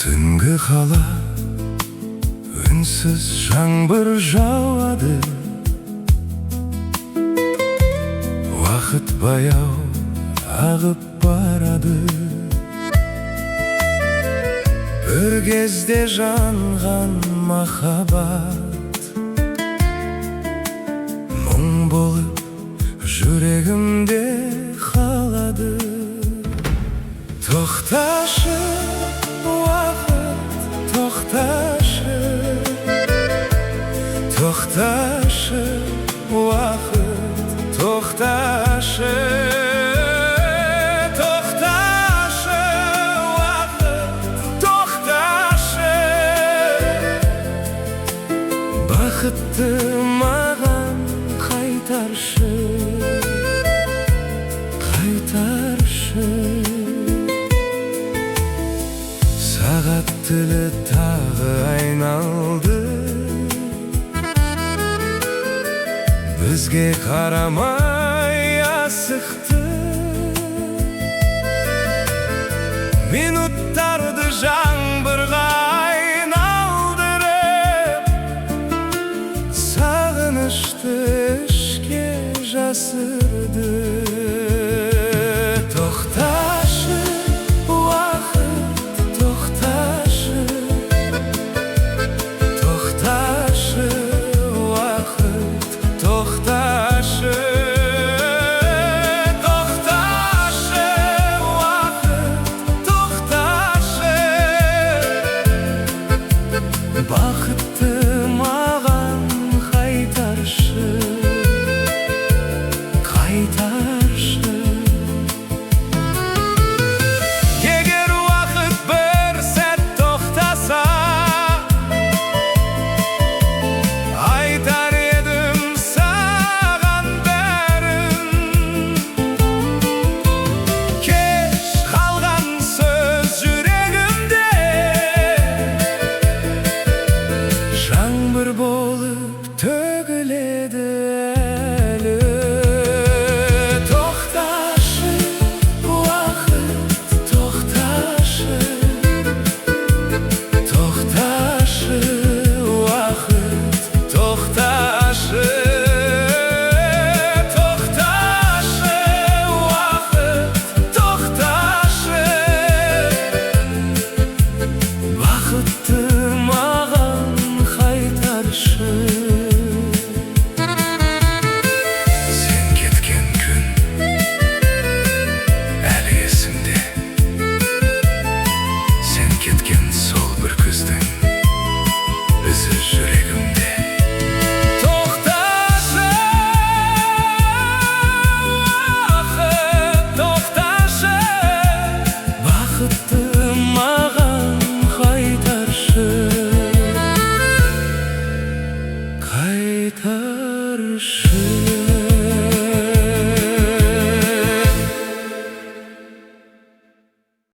Түнгі қала үнсіз жаңбыр жауады, уақыт баяу ағып барады. Бір кезде жанған махаббат мұң болып жүрегімде қалады. Тоқташы уақыт, тоқташы, тоқташы уақыт, тоқташы, тоқташы уақыт, тоқташы. Бақытты маған қайтаршы, қайтаршы. Сағат тілі тағы айналды, бізге қарамай асықты. Минуттарды жаңбырға айналдырып, сағынышты ішке жасырды. Тоқташы уақыт, тоқташы, тоқташы уақыт, тоқташы, тоқташы уақыт, тоқташы. Бақытты маған қайтаршы, қайтаршы. Егер уақыт бір сәт тоқтаса, айтар едім саған бәрін. Кеш қалған сөз жүрегімде, жаңбыр болып төгіледі әлі. Тоқташы уақыт, тоқташы, тоқташы уақыт, тоқташы, тоқташы уақыт, тоқташы. Бақытты